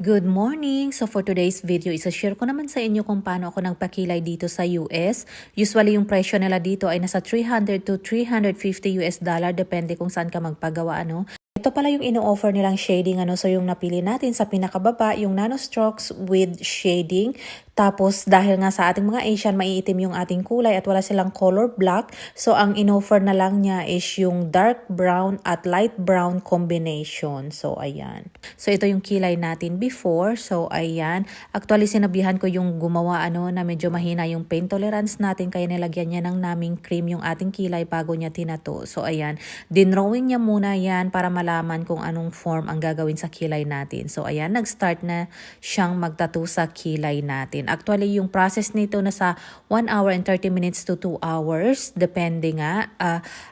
Good morning! So for today's video, isa-share ko naman sa inyo kung paano ako nagpakilay dito sa US. Usually yung presyo nila dito ay nasa 300 to 350 US dollar depende kung saan ka magpagawa ano. Ito pala yung ino-offer nilang shading ano. So yung napili natin sa pinakababa, yung nano strokes with shading. Tapos dahil nga sa ating mga Asian, maiitim yung ating kulay at wala silang color black. So ang in-offer na lang niya is yung dark brown at light brown combination. So ayan. So ito yung kilay natin before. So ayan. Actually sinabihan ko yung gumawa ano na medyo mahina yung pain tolerance natin. Kaya nilagyan niya ng naming cream yung ating kilay bago niya tinato. So ayan. Dinrawing niya muna yan para malaman kung anong form ang gagawin sa kilay natin. So ayan. Nag-start na siyang magtattoo sa kilay natin. Actually, yung process nito nasa 1 hour and 30 minutes to 2 hours. Depende nga.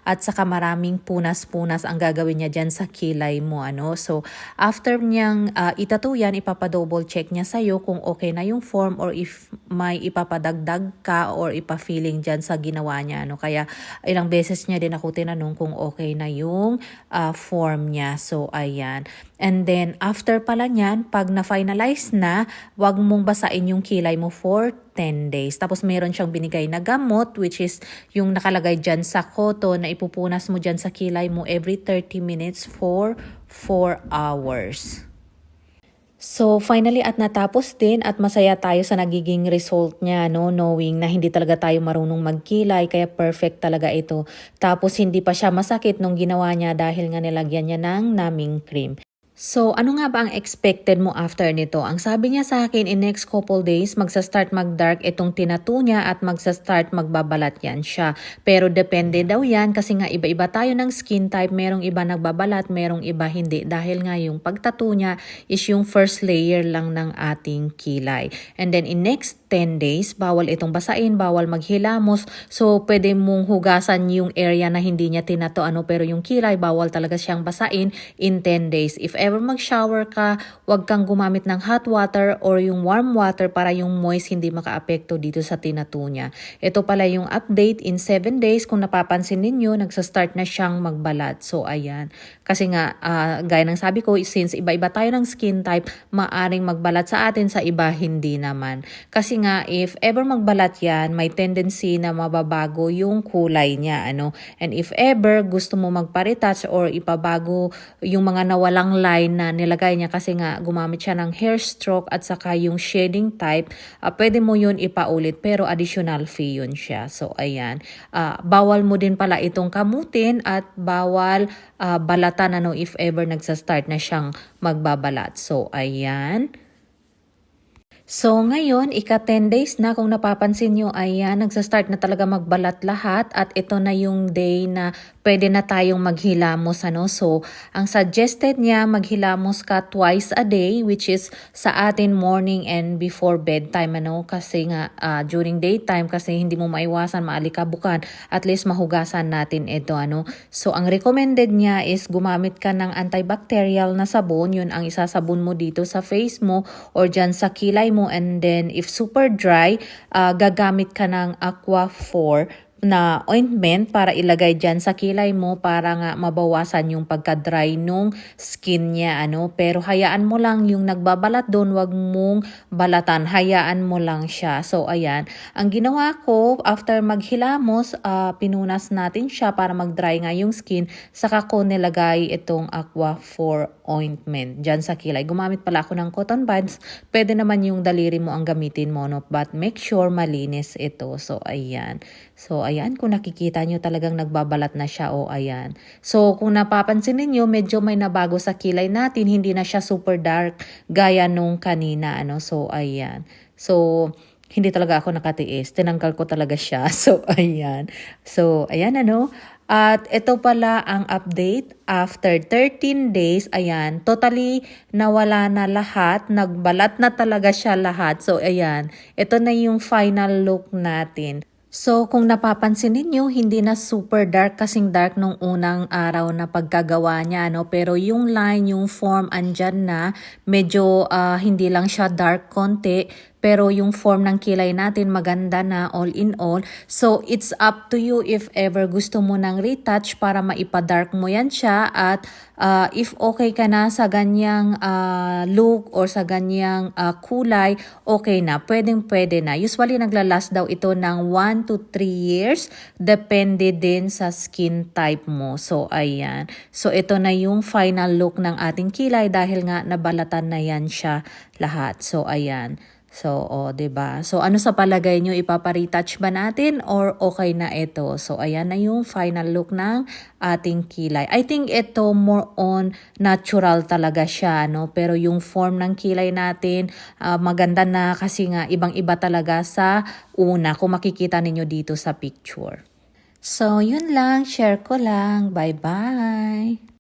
At saka maraming punas-punas ang gagawin niya dyan sa kilay mo. Ano? So, after niyang itattoo yan, ipapadouble check niya sa'yo kung okay na yung form or if may ipapadagdag ka or ipa-filling dyan sa ginawa niya. Ano? Kaya ilang beses niya din ako tinanong kung okay na yung form niya. So, ayan. And then, after pala niyan, pag na-finalize na, wag mong basain yung kilay mo for 10 days. Tapos, meron siyang binigay na gamot, which is yung nakalagay dyan sa cotton na ipupunas mo dyan sa kilay mo every 30 minutes for 4 hours. So, finally at natapos din at masaya tayo sa nagiging result niya, no? Knowing na hindi talaga tayo marunong magkilay, kaya perfect talaga ito. Tapos, hindi pa siya masakit nung ginawa niya dahil nga nilagyan niya ng naming cream. So, ano nga ba ang expected mo after nito? Ang sabi niya sa akin, in next couple days, magsa-start mag-dark itong tinattoo niya at magsa-start magbabalat yan siya. Pero depende daw yan kasi nga iba-iba tayo ng skin type. Merong iba nagbabalat, merong iba hindi. Dahil nga yung pagtattoo niya is yung first layer lang ng ating kilay. And then in next 10 days, bawal itong basain, bawal maghilamos. So, pwede mong hugasan yung area na hindi niya tinato pero yung kilay, bawal talaga siyang basain in 10 days. If ever mag-shower ka, huwag kang gumamit ng hot water or yung warm water para yung moist hindi makaapekto dito sa tinato niya. Ito pala yung update in 7 days. Kung napapansin ninyo, nagsa-start na siyang magbalat. So, ayan. Kasi nga, gaya ng sabi ko, since iba-iba tayo ng skin type, maaring magbalat sa atin, sa iba hindi naman. Kasi nga, if ever magbalat yan, may tendency na mababago yung kulay niya. Ano? And if ever gusto mo magpa-retouch or ipabago yung mga nawalang line na nilagay niya kasi nga gumamit siya ng hair stroke at saka yung shading type, pwede mo yun ipaulit pero additional fee yun siya. So, ayan. Bawal mo din pala itong kamutin at bawal balatan if ever nagsa-start na siyang magbabalat. So, ayan. So, ngayon, ika-10 days na kung napapansin nyo, ayan, nagsa-start na talaga magbalat lahat at ito na yung day na pwede na tayong maghilamos. Ano? So, ang suggested niya, maghilamos ka twice a day, which is sa atin morning and before bedtime. Ano? Kasi nga, during daytime, kasi hindi mo maiwasan, maalikabukan, at least mahugasan natin ito. Ano? So, ang recommended niya is gumamit ka ng antibacterial na sabon. Yun ang isasabon mo dito sa face mo or dyan sa kilay mo. And then, if super dry, gagamit ka ng Aqua 4 na ointment para ilagay dyan sa kilay mo para nga mabawasan yung pagka-dry nung skin niya. Ano? Pero hayaan mo lang yung nagbabalat doon, wag mong balatan. Hayaan mo lang siya. So, ayan. Ang ginawa ko, after maghilamos, pinunas natin siya para mag-dry nga yung skin. Saka ko nilagay itong Aqua 4 ointment dyan sa kilay. Gumamit pala ako ng cotton buds. Pwede naman yung daliri mo ang gamitin mo, no? But make sure malinis ito. So, ayan. So, ayan, kung nakikita nyo talagang nagbabalat na siya, ayan. So, kung napapansin ninyo, medyo may nabago sa kilay natin, hindi na siya super dark gaya nung kanina, ano. So, ayan. So, hindi talaga ako nakatiis. Tinanggal ko talaga siya. So, ayan. So, ayan, ano. At ito pala ang update after 13 days, ayan, totally nawala na lahat, nagbalat na talaga siya lahat. So, ayan, ito na yung final look natin. So, kung napapansin ninyo, hindi na super dark kasing dark nung unang araw na pagkagawa niya, no? Pero yung line, yung form, andyan na, medyo hindi lang siya dark konti. pero yung form ng kilay natin maganda na all in all. So it's up to you if ever gusto mo ng retouch para maipa-dark mo yan siya, at if okay ka na sa ganyang look or sa ganyang kulay, okay na, pwede na. Usually naglalast daw ito ng 1 to 3 years, depende din sa skin type mo. So ayan, so ito na yung final look ng ating kilay dahil nga nabalatan na yan siya lahat. So ayan. So, 'di ba? So, ano sa palagay nyo, ipapa-retouch ba natin or okay na ito? So, ayan na yung final look ng ating kilay. I think ito more on natural talaga siya, no? Pero yung form ng kilay natin, maganda na kasi nga ibang-iba talaga sa una kung makikita ninyo dito sa picture. So, yun lang. Share ko lang. Bye-bye!